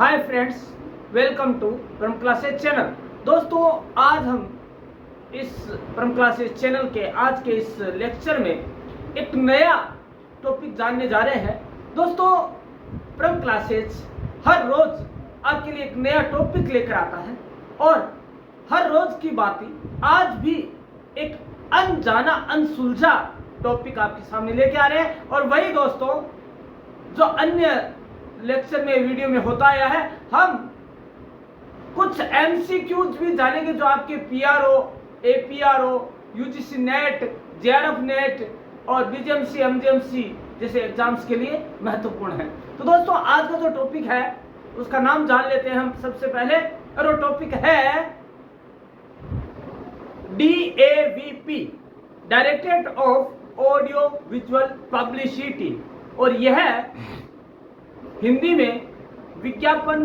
Hi friends, welcome to परम classes channel. दोस्तों, आज हम इस परम क्लासेस चैनल के आज के इस लेक्चर में एक नया टॉपिक जानने जा रहे हैं। दोस्तों, परम क्लासेस हर रोज आपके लिए एक नया टॉपिक लेकर आता है और हर रोज की बातें आज भी एक अनजाना अनसुलझा टॉपिक आपके सामने लेके आ रहे हैं। और वही दोस्तों जो अन्य लेक्चर में वीडियो में होता आया है, हम कुछ एमसीक्यूज भी जानेंगे जो आपके PRO, APRO, UGC net, JRF net और बीजीएमसी, एमजीएमसी जैसे एग्जाम्स के लिए महत्वपूर्ण है। तो दोस्तों, आज का जो टॉपिक है उसका नाम जान लेते हैं हम सबसे पहले। और वो टॉपिक है DAVP, directorate of audio visual publicity, और यह हिंदी में विज्ञापन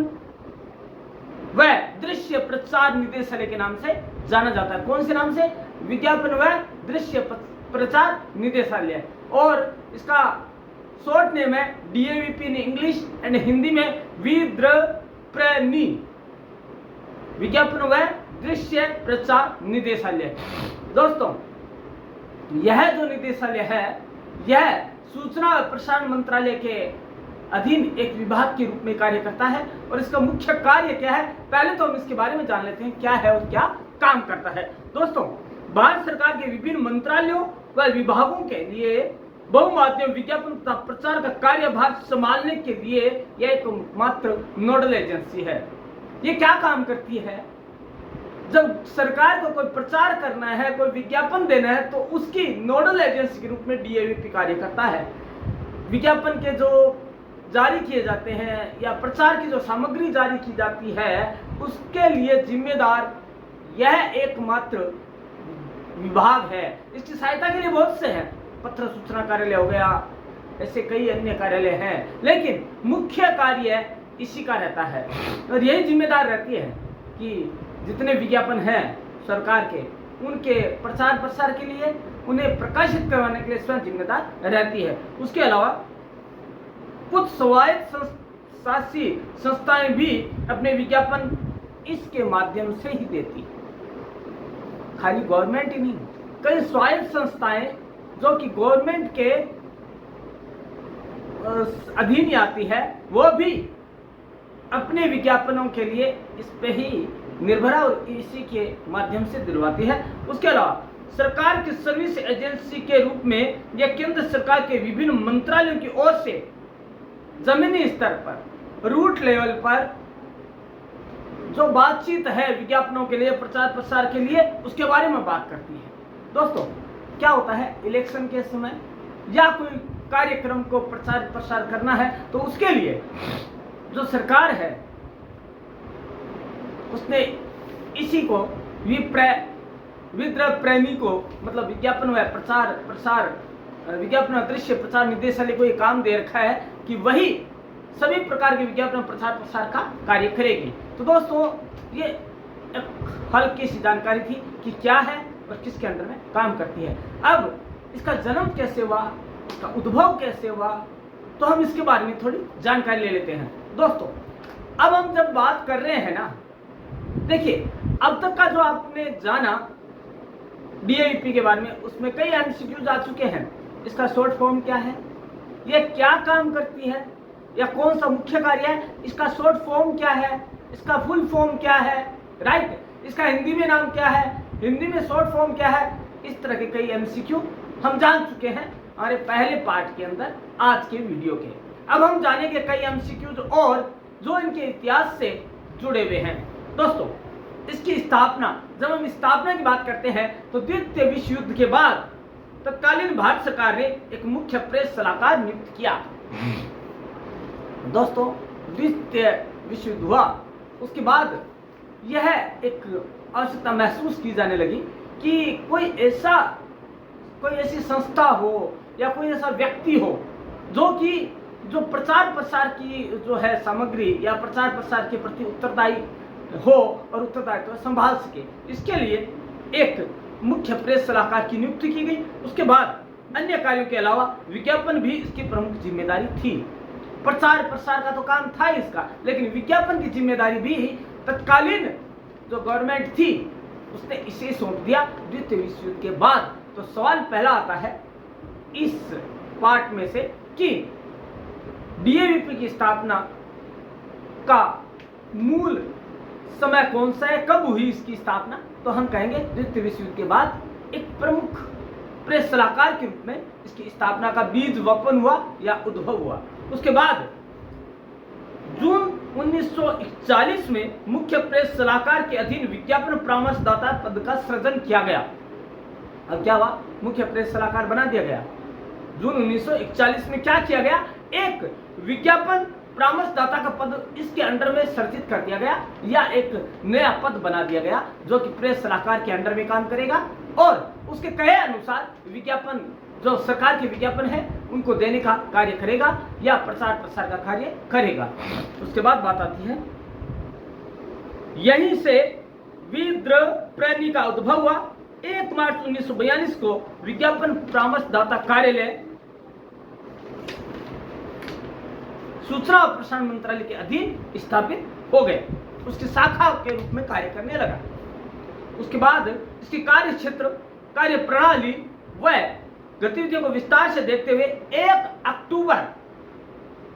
व दृश्य प्रचार निदेशालय के नाम से जाना जाता है। कौन से नाम से? विज्ञापन व दृश्य प्रचार निदेशालय। और इसका शॉर्ट नेम है DAVP in English and Hindi में विद्रप्रेनी, विज्ञापन व दृश्य प्रचार निदेशालय। दोस्तों, यह जो निदेशालय है यह सूचना और प्रसारण मंत्रालय के अधीन एक विभाग के रूप में कार्य करता है। और इसका मुख्य कार्य क्या है, पहले तो हम इसके बारे में जान लेते हैं क्या है और क्या काम करता है। दोस्तों, भारत सरकार के विभिन्न मंत्रालयों व विभागों के लिए बहुमाध्यम विज्ञापन तथा प्रचार का कार्यभार संभालने के लिए यह एक मात्र नोडल एजेंसी है। ये क्या काम करती है? जब सरकार को कोई प्रचार करना है, कोई विज्ञापन देना है, तो उसकी नोडल एजेंसी के रूप में DAVP कार्य करता है। विज्ञापन के जो जारी किए जाते हैं या प्रचार की जो सामग्री जारी की जाती है उसके लिए जिम्मेदार यह एकमात्र विभाग है। इसकी सहायता के लिए बहुत से हैं, पत्र सूचना कार्यालय हो गया, ऐसे कई अन्य कार्यालय हैं, लेकिन मुख्य कार्य इसी का रहता है। और यही जिम्मेदार रहती है कि जितने विज्ञापन हैं सरकार के, उनके प्रचार प्रसार के लिए, उन्हें प्रकाशित करवाने के लिए स्वयं जिम्मेदार रहती है। उसके अलावा कुछ स्वायत्त शासी संस्थाएं भी अपने विज्ञापन इसके माध्यम से ही देती है। खाली गवर्नमेंट ही नहीं, कई स्वायत्त संस्थाएं जो कि गवर्नमेंट के अधीन आती है, वो भी अपने विज्ञापनों के लिए इस पे ही निर्भर है और इसी के माध्यम से दिलवाती है। उसके अलावा सरकार की सर्विस एजेंसी के रूप में यह केंद्र सरकार के विभिन्न मंत्रालयों की ओर से जमीनी स्तर पर, रूट लेवल पर जो बातचीत है विज्ञापनों के लिए, प्रचार प्रसार के लिए, उसके बारे में बात करती है। दोस्तों, क्या होता है, इलेक्शन के समय या कोई कार्यक्रम को प्रचार प्रसार करना है तो उसके लिए जो सरकार है उसने इसी को विद्रप्रेमी को, मतलब विज्ञापन व प्रचार प्रसार विज्ञापन दृश्य प्रचार निदेशालय को ये काम दे रखा है कि वही सभी प्रकार के विज्ञापन प्रचार प्रसार का कार्य करेगी। तो दोस्तों, ये एक हल्की सी जानकारी थी कि क्या है और किसके अंदर में काम करती है। अब इसका जन्म कैसे हुआ, इसका उद्भव कैसे हुआ, तो हम इसके बारे में थोड़ी जानकारी ले लेते हैं। दोस्तों, अब हम जब बात कर रहे हैं ना, देखिए, अब तक का जो आपने जाना DAVP के बारे में, उसमें कई एमसीक्यूज आ चुके हैं। इसका शॉर्ट फॉर्म क्या है, यह क्या काम करती है, या कौन सा मुख्य कार्य है, इसका शॉर्ट फॉर्म क्या है, इसका फुल फॉर्म क्या है, राइट, इसका हिंदी में नाम क्या है, हिंदी में शॉर्ट फॉर्म क्या है, इस तरह के कई एमसीक्यू हम जान चुके हैं हमारे पहले पार्ट के अंदर आज के वीडियो के। अब हम जानेंगे कई एमसीक्यूज और जो इनके इतिहास से जुड़े हुए हैं। दोस्तों, इसकी स्थापना, जब हम स्थापना की बात करते हैं तो द्वितीय विश्व युद्ध के बाद तत्कालीन भारत सरकार ने एक मुख्य प्रेस सलाहकार नियुक्त किया। दोस्तों, द्वितीय विश्व युद्ध हुआ, उसके बाद यह एक आवश्यकता महसूस की जाने लगी कि कोई ऐसी संस्था हो या कोई ऐसा व्यक्ति हो जो प्रचार प्रसार की जो है सामग्री या प्रचार प्रसार के प्रति उत्तरदायी हो और उत्तरदायित्व संभाल सके। इसके लिए एक मुख्य प्रेस सलाहकार की नियुक्ति की गई। उसके बाद अन्य कार्यों के अलावा विज्ञापन भी इसकी प्रमुख जिम्मेदारी थी। प्रचार प्रसार का तो काम था इसका, लेकिन विज्ञापन की जिम्मेदारी भी तत्कालीन जो गवर्नमेंट थी उसने इसे सौंप दिया द्वितीय विश्व युद्ध के बाद। तो सवाल पहला आता है इस पार्ट में से कि डीएवीपी की स्थापना का मूल समय कौन सा है, कब हुई इसकी स्थापना? तो हम कहेंगे द्वितीय विश्व युद्ध के बाद एक प्रमुख प्रेस सलाहकार के रूप में इसकी स्थापना का बीज वपन हुआ या उद्भव हुआ। उसके बाद जून 1941 में मुख्य प्रेस सलाहकार के अधीन विज्ञापन परामर्शदाता पद का सृजन किया गया। अब क्या हुआ? मुख्य प्रेस सलाहकार बना दिया गया। जून 1941 में क्या किया गया? एक विज्ञापन परामर्शदाता का पद इसके अंडर में सृजित कर दिया गया या एक नया पद बना दिया गया जो कि प्रेस सलाहकार के अंडर में काम करेगा और उसके कहे अनुसार विज्ञापन जो सरकार के विज्ञापन है उनको देने का कार्य करेगा या प्रचार प्रसार का कार्य करेगा। उसके बाद बात आती है यहीं से विद्रप्रेणी का उद्भव हुआ। 1 मार्च 1942 को विज्ञापन परामर्शदाता कार्यालय सूचना और प्रसारण मंत्रालय के अधीन स्थापित हो गए, उसकी शाखा के रूप में कार्य करने लगा। उसके बाद इसकी कार्य क्षेत्र, कार्य प्रणाली व गतिविधियों को विस्तार से देखते हुए 1 अक्टूबर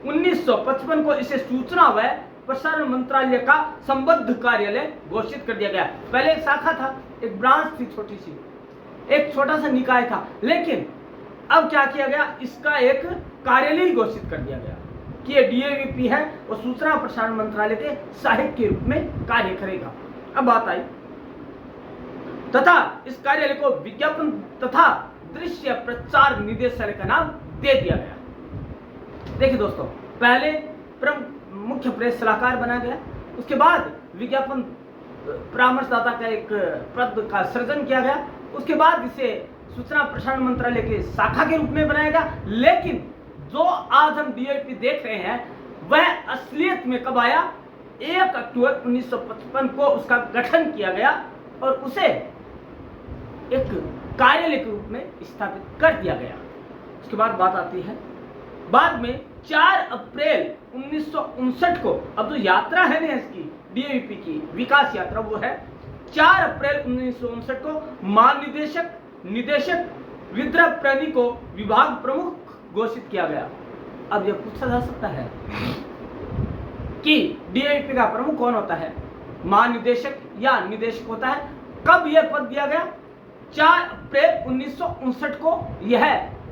1955 को इसे सूचना व प्रसारण मंत्रालय का संबद्ध कार्यालय घोषित कर दिया गया। पहले एक शाखा था, एक ब्रांच थी छोटी सी, एक छोटा सा निकाय था, लेकिन अब क्या किया गया? इसका एक कार्यालय घोषित कर दिया गया कि ये डीएवीपी है और सूचना प्रसारण मंत्रालय के सहायक के रूप में कार्य करेगा। अब बात आई तथा इस कार्यालय को विज्ञापन तथा दृश्य प्रचार निदेशालय का नाम दे दिया गया। देखिए दोस्तों, पहले मुख्य प्रेस सलाहकार बना गया, उसके बाद विज्ञापन परामर्शदाता का एक पद का सृजन किया गया, उसके बाद इसे सूचना प्रसारण मंत्रालय के शाखा के रूप में बनाया गया। लेकिन जो आज हम डीएवीपी देख रहे हैं वह असलियत में कब आया? 1 अक्टूबर 1955 को उसका गठन किया गया और उसे एक कार्यालय के रूप में स्थापित कर दिया गया। उसके बाद बात आती है बाद में 4 अप्रैल 1959 को, अब जो यात्रा है ना इसकी डीएवीपी की विकास यात्रा, वो है 4 अप्रैल 1959 को महानिदेशक निदेशक विद्रप्रेणी को विभाग प्रमुख घोषित किया गया। अब यह पूछा जा सकता है कि डीएवीपी का प्रमुख कौन होता है? महानिदेशक या निदेशक होता है। कब यह पद दिया गया? 4 अप्रैल 1959 को यह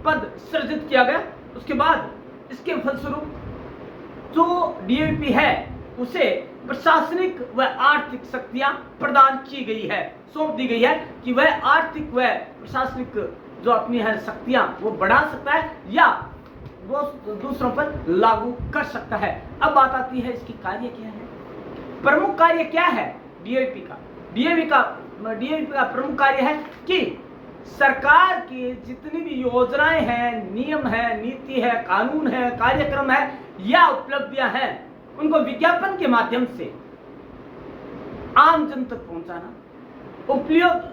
पद सृजित किया गया। उसके बाद इसके फलस्वरूप जो डीएवीपी है उसे प्रशासनिक व आर्थिक शक्तियां प्रदान की गई है, सौंप दी गई है कि वह आर्थिक व प्रशासनिक जो अपनी है शक्तियां वो बढ़ा सकता है या दूसरों पर लागू कर सकता है। अब बात आती है इसकी कार्य क्या है, प्रमुख कार्य क्या है डीएवीपी का? डीएवीपी का प्रमुख कार्य है कि सरकार की जितनी भी योजनाएं हैं, नियम है, नीति है, कानून है, कार्यक्रम है या उपलब्धियां हैं, उनको विज्ञापन के माध्यम से आम जन तक पहुंचाना,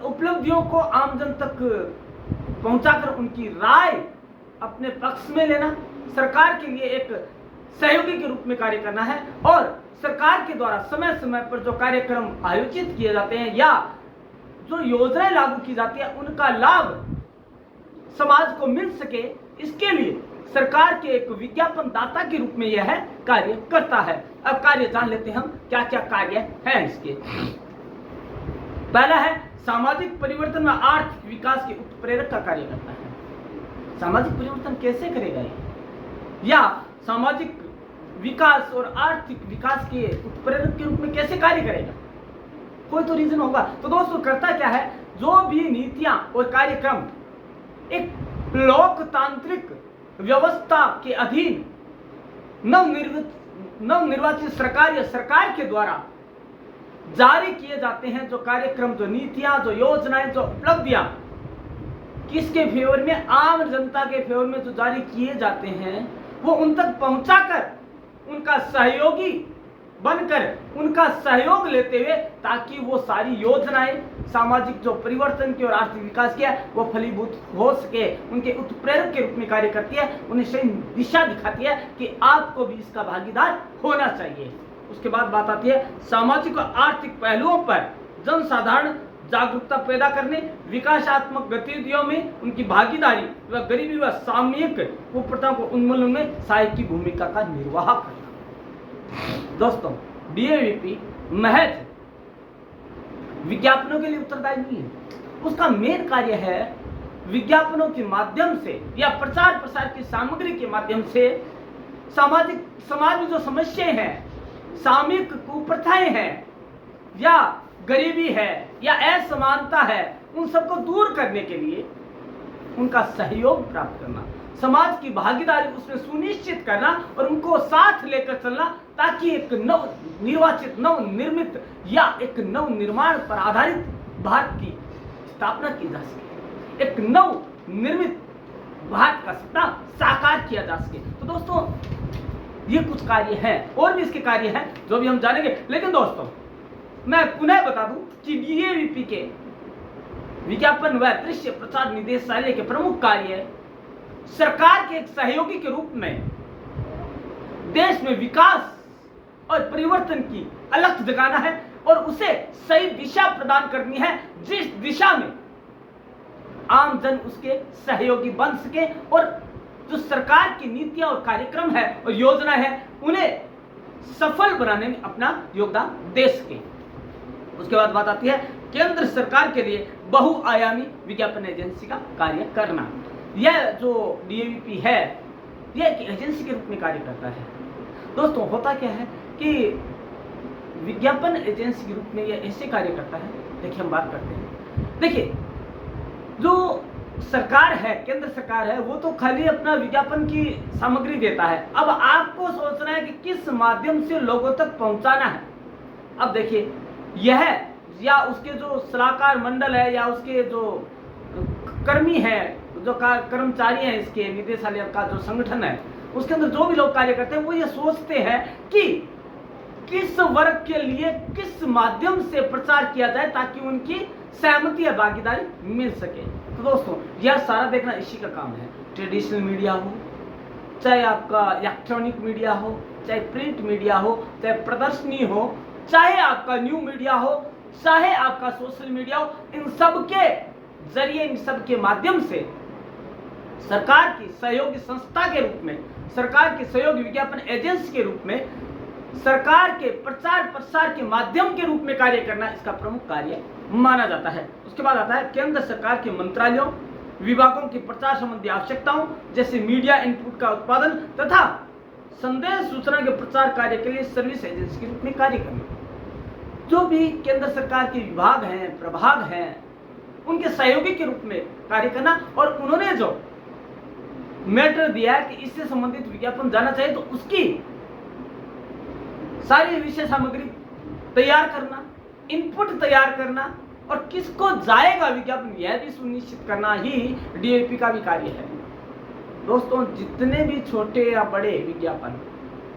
उपलब्धियों को आम जन तक पहुंचाकर उनकी राय अपने पक्ष में लेना, सरकार के लिए एक सहयोगी के रूप में कार्य करना है और सरकार के द्वारा समय समय पर जो कार्यक्रम आयोजित किए जाते हैं या जो योजनाएं लागू की जाती है उनका लाभ समाज को मिल सके, इसके लिए सरकार के एक विज्ञापन दाता के रूप में यह कार्य करता है। अब कार्य जान लेते हैं हम क्या क्या कार्य है इसके। पहला है सामाजिक परिवर्तन व आर्थिक विकास के उत्प्रेरक का कार्य करता है। सामाजिक परिवर्तन कैसे करेगा ये, या सामाजिक विकास और आर्थिक विकास के उत्प्रेरक के रूप में कैसे कार्य करेगा? कोई तो रीजन होगा। तो दोस्तों करता क्या है, जो भी नीतियां और कार्यक्रम एक लोकतांत्रिक व्यवस्था के अधीन नवनिर्वाचित सरकार या सरकार के द्वारा जारी किए जाते हैं, जो कार्यक्रम, जो नीतियां, जो योजनाएं, जो उपलब्धियां किसके फेवर में, आम जनता के फेवर में जो जारी किए जाते हैं, वो उन तक पहुंचाकर उनका सहयोगी बनकर उनका सहयोग लेते हुए, ताकि वो सारी योजनाएं सामाजिक जो परिवर्तन की और आर्थिक विकास की है वो फलीभूत हो सके, उनके उत्प्रेरक के रूप में कार्य करती है, उन्हें सही दिशा दिखाती है कि आपको भी इसका भागीदार होना चाहिए। उसके बाद बात आती है सामाजिक और आर्थिक पहलुओं पर जनसाधारण जागरूकता पैदा करने, विकासात्मक गतिविधियों में उनकी भागीदारी व गरीबी व सामयिक कुप्रथाओं को उन्मूलन में सहायक की भूमिका का निर्वाह करना। दोस्तों, डीएवीपी महज विज्ञापनों के लिए उत्तरदायी नहीं है, उसका मेन कार्य है विज्ञापनों के माध्यम से या प्रचार प्रसार की सामग्री के माध्यम से समाज में जो समस्याएं हैं, सामयिक कुप्रथाएं हैं या गरीबी है या असमानता है, उन सबको दूर करने के लिए उनका सहयोग प्राप्त करना, समाज की भागीदारी उसमें सुनिश्चित करना और उनको साथ लेकर चलना, ताकि एक नवनिर्वाचित, नवनिर्मित या एक नवनिर्माण पर आधारित भारत की स्थापना की जा सके, एक नवनिर्मित भारत का सपना साकार किया जा सके। तो दोस्तों, ये कुछ कार्य हैं, और भी इसके कार्य हैं जो भी हम जानेंगे। लेकिन दोस्तों, मैं पुनः बता दूं कि डीएवीपी के विज्ञापन व दृश्य प्रचार निदेशालय के प्रमुख कार्य सरकार के एक सहयोगी के रूप में देश में विकास और परिवर्तन की अलख जगाना है और उसे सही दिशा प्रदान करनी है, जिस दिशा में आम जन उसके सहयोगी बन सके और जो सरकार की नीतियां और कार्यक्रम है और योजना है उन्हें सफल बनाने में अपना योगदान दे सके। उसके बाद बात आती है केंद्र सरकार के लिए बहुआयामी विज्ञापन एजेंसी का कार्य करना। यह जो डीएवीपी है, यह एक एजेंसी के रूप में कार्य करता है। दोस्तों, होता क्या है कि विज्ञापन एजेंसी के रूप में यह ऐसे कार्य करता है। देखिए, हम बात करते हैं, देखिए, जो सरकार है, केंद्र सरकार है, वो तो खाली अपना विज्ञापन की सामग्री देता है। अब आपको सोचना है कि किस माध्यम से लोगों तक पहुंचाना है। अब देखिए, यह या उसके जो सलाहकार मंडल है या उसके जो कर्मी है, जो कर्मचारी हैं, इसके निदेशालय का जो संगठन है, उसके अंदर जो भी लोग कार्य करते हैं, वो ये सोचते हैं कि किस वर्ग के लिए किस माध्यम से प्रचार किया जाए ताकि उनकी सहमति या भागीदारी मिल सके। तो दोस्तों, यह सारा देखना इसी का काम है। ट्रेडिशनल मीडिया हो, चाहे आपका इलेक्ट्रॉनिक मीडिया हो, चाहे प्रिंट मीडिया हो, चाहे प्रदर्शनी हो, चाहे आपका न्यू मीडिया हो, चाहे आपका सोशल मीडिया हो, इन सब के जरिए, इन सब के माध्यम से सरकार की सहयोगी संस्था के रूप में, सरकार की सहयोगी विज्ञापन एजेंसी के रूप में, सरकार के प्रचार प्रसार के माध्यम के रूप में कार्य करना इसका प्रमुख कार्य माना जाता है। उसके बाद आता है केंद्र सरकार के मंत्रालयों, विभागों की प्रचार संबंधी आवश्यकताओं जैसे मीडिया इनपुट का उत्पादन तथा संदेश सूचना के प्रचार कार्य के लिए सर्विस एजेंसी के रूप में कार्य करना। जो भी केंद्र सरकार के विभाग हैं, प्रभाग हैं, उनके सहयोगी के रूप में कार्य करना, और उन्होंने जो मैटर दिया है कि इससे संबंधित विज्ञापन जाना चाहिए तो उसकी सारी विषय सामग्री तैयार करना, इनपुट तैयार करना और किसको जाएगा विज्ञापन, यह भी सुनिश्चित करना ही डीएवीपी का भी कार्य है। दोस्तों, जितने भी छोटे या बड़े विज्ञापन,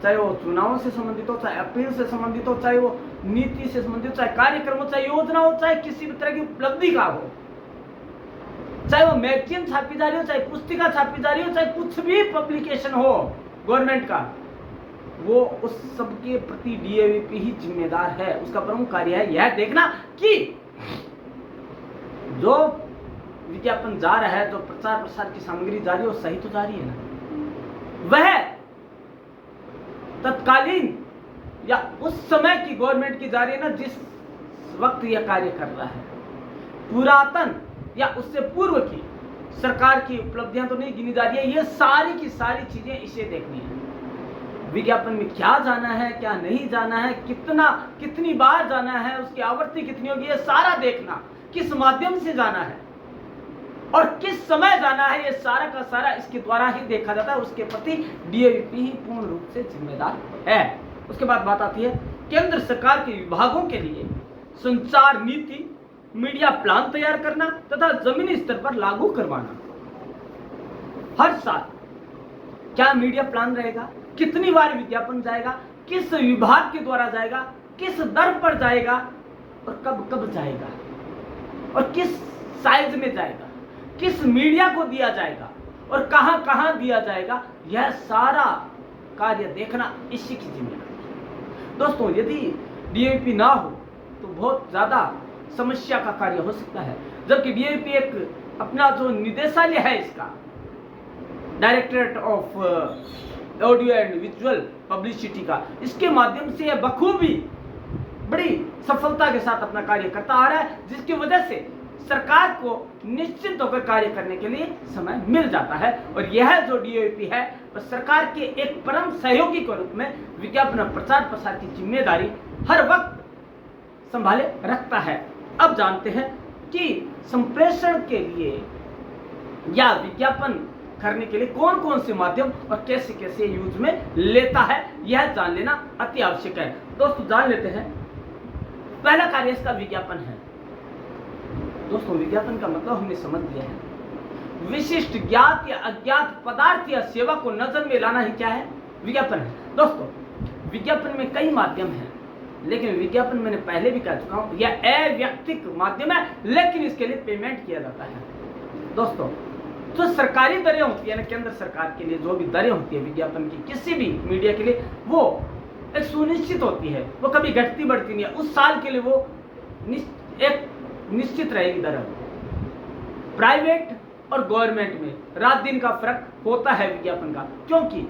चाहे वो चुनावों से संबंधित हो, चाहे अपील से संबंधित हो, चाहे वो नीति से संबंधित हो, चाहे कार्यक्रम हो, चाहे योजना हो, चाहे किसी भी तरह की उपलब्धि का हो, चाहे वो मैगजीन छापी जा रही हो, चाहे पुस्तिका छापी जा रही हो, चाहे कुछ भी पब्लिकेशन हो गवर्नमेंट का, वो उस सबके प्रति डीएवीपी ही जिम्मेदार है। उसका प्रमुख कार्य है यह देखना कि जो विज्ञापन जा रहा है, जो प्रचार प्रसार की सामग्री जा रही है, वो सही तो जा रही है ना, वह तत्कालीन या उस समय की गवर्नमेंट की जा रही है ना, जिस वक्त यह कार्य कर रहा है। पुरातन या उससे पूर्व की सरकार की उपलब्धियां तो नहीं गिनी जा रही है। ये सारी की सारी चीजें इसे देखनी है। विज्ञापन में क्या जाना है, क्या नहीं जाना है, कितनी बार जाना है, उसकी आवृत्ति कितनी होगी, ये सारा देखना, किस माध्यम से जाना है और किस समय जाना है, ये सारा का सारा इसके द्वारा ही देखा जाता है। उसके प्रति डीएवीपी ही पूर्ण रूप से जिम्मेदार है। उसके बाद बात आती है केंद्र सरकार के विभागों के लिए संचार नीति, मीडिया प्लान तैयार करना तथा जमीनी स्तर पर लागू करवाना। हर साल क्या मीडिया प्लान रहेगा, कितनी बार विज्ञापन जाएगा, किस विभाग के द्वारा जाएगा, किस दर पर जाएगा और कब कब जाएगा और किस साइज में जाएगा, किस मीडिया को दिया जाएगा और कहां कहां दिया जाएगा, यह सारा कार्य देखना इसी की जिम्मेदारी है। दोस्तों, यदि डीएवीपी ना हो तो बहुत ज्यादा समस्या का कार्य हो सकता है, जबकि डीएवीपी एक अपना जो निदेशालय है, इसका directorate of audio and visual publicity का, इसके माध्यम से यह बखूबी बड़ी सफलता के साथ अपना कार्य करता आ रहा है, जिसकी वजह से सरकार को निश्चित होकर कार्य करने के लिए समय मिल जाता है। और यह जो डीएवीपी है वह सरकार के एक परम सहयोगी के रूप में विज्ञापन प्रचार प्रसार की जिम्मेदारी हर वक्त संभाले रखता है। अब जानते हैं कि संप्रेषण के लिए या विज्ञापन करने के लिए कौन कौन से माध्यम और कैसे कैसे यूज में लेता है, यह जान लेना अति आवश्यक है। दोस्तों, जान लेते हैं। पहला कार्य इसका विज्ञापन है। दोस्तों, विज्ञापन का मतलब हमने समझ लिया है। विशिष्ट ज्ञात या अज्ञात पदार्थ या सेवा को नजर में लाना ही क्या है? विज्ञापन है। दोस्तों, विज्ञापन में कई माध्यम हैं, लेकिन विज्ञापन मैंने पहले भी कह चुका हूं, यह अव्यक्तिक माध्यम है, लेकिन इसके लिए पेमेंट किया जाता है। दोस्तों, जो सरकारी दरें होती है ना, केंद्र सरकार के लिए जो भी दरें होती है विज्ञापन की, किसी भी मीडिया के लिए, वो एक सुनिश्चित होती है, वो कभी घटती बढ़ती नहीं है। उस साल के लिए वो एक निश्चित रहेगी दर। प्राइवेट और गवर्नमेंट में रात दिन का फर्क होता है विज्ञापन का, क्योंकि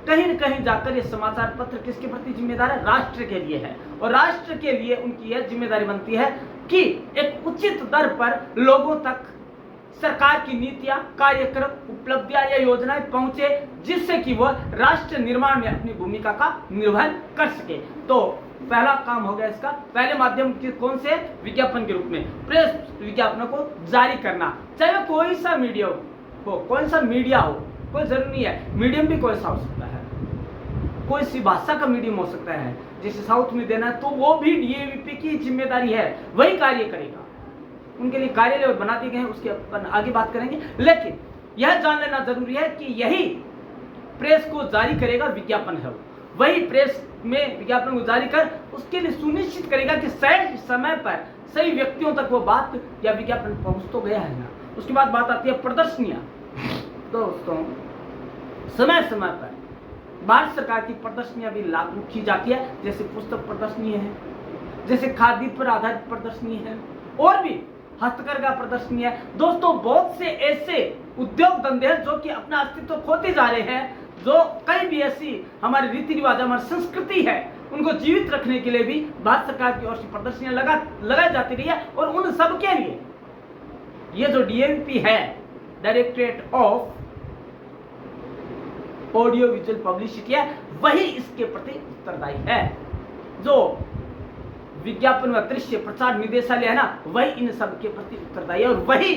कहीं न कहीं जाकर ये समाचार पत्र किसके प्रति जिम्मेदार है? राष्ट्र के लिए है। और राष्ट्र के लिए उनकी यह जिम्मेदारी बनती है कि एक उचित दर पर लोगों तक सरकार की नीतियां, कार्यक्रम, उपलब्धियां या योजनाएं पहुंचे, जिससे कि वह राष्ट्र निर्माण में अपनी भूमिका का निर्वहन कर सके। तो पहला काम हो गया इसका। पहले माध्यम के कौन से? विज्ञापन के रूप में प्रेस विज्ञापनों को जारी करना, चाहे वह कोई सा मीडिया हो, कौन सा मीडिया हो, कोई जरूरी नहीं है। मीडियम भी कोई सा हो सकता है, कोई सी भाषा का मीडियम हो सकता है। जैसे साउथ में देना है तो वो भी डीएवीपी की जिम्मेदारी है, वही कार्य करेगा। उनके लिए कार्यालय बना दिए गए हैं, उसके अपन आगे बात करेंगे। लेकिन यह जान लेना जरूरी है कि यही प्रेस को जारी करेगा विज्ञापन है, वही प्रेस में विज्ञापन को जारी कर उसके लिए सुनिश्चित करेगा कि सही समय पर सही व्यक्तियों तक वो बात या विज्ञापन पहुंच तो गया है ना। उसके बाद बात आती है प्रदर्शनियां। दोस्तों, समय समय पर भारत सरकार की प्रदर्शनियां भी लागू की जाती है, जैसे पुस्तक प्रदर्शनी है, जैसे खादी पर आधारित प्रदर्शनी है, और भी हस्तकरघा प्रदर्शनी है। दोस्तों, बहुत से ऐसे उद्योग धंधे हैं जो कि अपना अस्तित्व खोते जा रहे हैं, जो कई भी ऐसी हमारे रीति रिवाज, हमारी संस्कृति है, उनको जीवित रखने के लिए भी भारत सरकार की ओर से प्रदर्शनियां लगाई जाती रही है। और उन सब के लिए ये जो डीएवीपी है, directorate of audio visual publicity है, वही इसके प्रति उत्तरदायी है। जो विज्ञापन व दृश्य प्रचार निदेशालय है ना, वही इन सब के प्रति उत्तरदायी है, और वही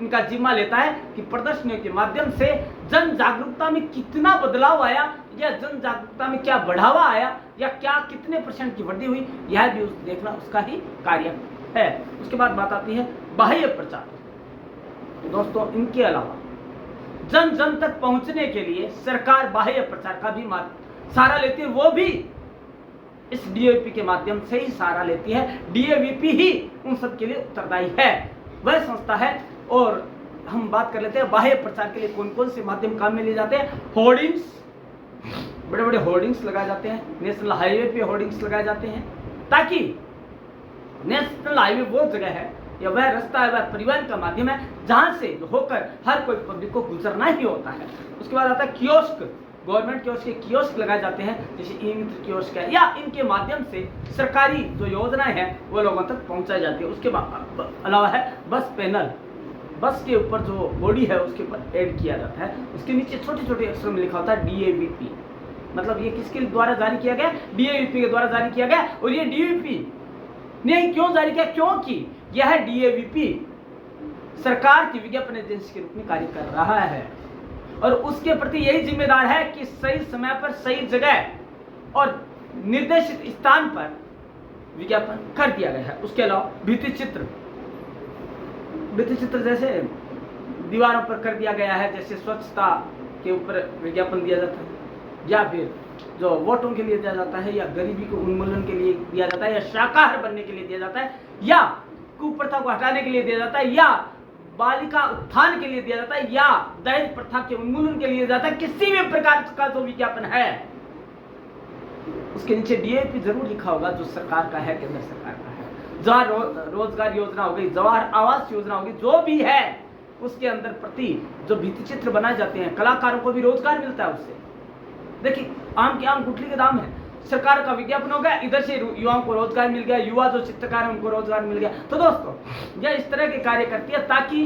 इनका जिम्मा लेता है कि प्रदर्शनियों के माध्यम से जन जागरूकता में कितना बदलाव आया, या जन जागरूकता में क्या बढ़ावा आया, या क्या कितने % की वृद्धि हुई, यह भी देखना उसका ही कार्य है। उसके बाद बात आती है बाह्य प्रचार। दोस्तों, इनके अलावा जन जन तक पहुंचने के लिए सरकार बाह्य प्रचार का भी सहारा लेती है, वो भी इस डीएवीपी के माध्यम से ही सहारा लेती है। डीएवीपी ही उन सब के लिए उत्तरदायी है, वह संस्था है। और हम बात कर लेते हैं बाह्य प्रचार के लिए कौन कौन से माध्यम काम में लिए जाते हैं। होर्डिंग्स, बड़े बड़े होर्डिंग्स लगाए जाते हैं, नेशनल हाईवे पे होर्डिंग्स लगाए जाते हैं, ताकि नेशनल हाईवे वो जगह है या वह रास्ता है, वह परिवहन का माध्यम है, जहां से होकर हर कोई पब्लिक को गुजरना ही होता है। उसके बाद आता है कियोस्क। गवर्नमेंट की ओर से कियोस्क लगाए जाते हैं, जैसे ई मित्र कियोस्क है, या इनके माध्यम से सरकारी जो योजनाएं हैं वो लोगों तक पहुंचाई जाती है। उसके अलावा है बस पैनल। बस के ऊपर जो बॉडी है उसके ऊपर ऐड किया जाता है, उसके नीचे छोटे छोटे अक्षरों में लिखा होता है डीएवीपी। मतलब ये किसके द्वारा जारी किया गया? डीएवीपी के द्वारा जारी किया गया। और ये डीएवीपी ने क्यों जारी किया? क्योंकि यह डीएवीपी सरकार की विज्ञापन एजेंसी के रूप में कार्य कर रहा है, और उसके प्रति यही जिम्मेदार है कि सही समय पर सही जगह और निर्देशित स्थान पर विज्ञापन कर दिया गया है। उसके अलावा भित्ति चित्र जैसे दीवारों पर कर दिया गया है, जैसे स्वच्छता के ऊपर विज्ञापन दिया जाता है, या फिर जो वोटों के लिए दिया जाता है, या गरीबी को उन्मूलन के लिए दिया जाता है, या शाकाहार बनने के लिए दिया जाता है, या कुप्रथा को हटाने के लिए दिया जाता है, या बालिका उत्थान के लिए दिया जाता है, या दहेज प्रथा के उन्मूलन के लिए दिया जाता है, किसी भी प्रकार का जो विज्ञापन है उसके नीचे डीएपी जरूर लिखा होगा, जो सरकार का है, केंद्र सरकार का है। जवाहर रोजगार योजना हो गई, जवाहर आवास योजना होगी, जो भी है उसके अंदर प्रति जो भित्ति चित्र बनाए जाते हैं, कलाकारों को भी रोजगार मिलता है उससे। देखिए, आम के आम गुठली के दाम है, सरकार का विज्ञापन हो गया, इधर से युवाओं को रोजगार मिल गया, युवा जो चित्रकार है उनको रोजगार मिल गया। तो दोस्तों, यह इस तरह के कार्य करती है ताकि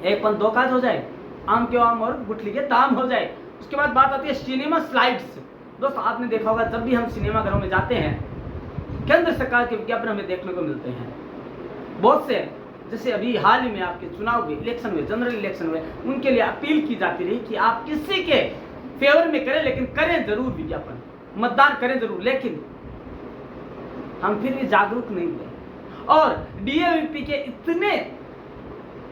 एक पन दो काज हो जाए, आम के आम और गुठली के दाम हो जाए। उसके बाद बात आती है सिनेमा स्लाइड्स। दोस्तों, आपने देखा होगा जब भी हम सिनेमा घरों में जाते हैं, केंद्र सरकार के विज्ञापन हमें देखने को मिलते हैं। बहुत से, जैसे अभी हाल ही में आपके चुनाव हुए, इलेक्शन हुए, जनरल इलेक्शन हुए, उनके लिए अपील की जाती रही कि आप किसी के फेवर में करें, लेकिन करें जरूर विज्ञापन, मतदान करें जरूर। लेकिन हम फिर भी जागरूक नहीं हुए, और डीएवीपी के इतने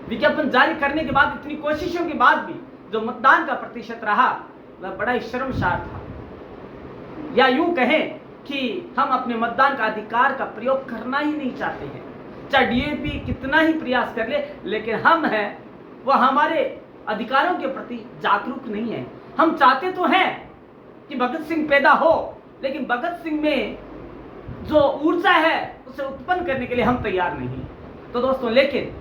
विज्ञापन जारी करने के बाद, इतनी कोशिशों के बाद भी जो मतदान का प्रतिशत रहा वह बड़ा ही शर्मसार था। या यूं कहें कि हम अपने मतदान का अधिकार का प्रयोग करना ही नहीं चाहते हैं। चाहे डीएपी कितना ही प्रयास कर ले, लेकिन हम हैं वह हमारे अधिकारों के प्रति जागरूक नहीं है। हम चाहते तो हैं कि भगत सिंह पैदा हो, लेकिन भगत सिंह में जो ऊर्जा है उसे उत्पन्न करने के लिए हम तैयार नहीं। तो दोस्तों, लेकिन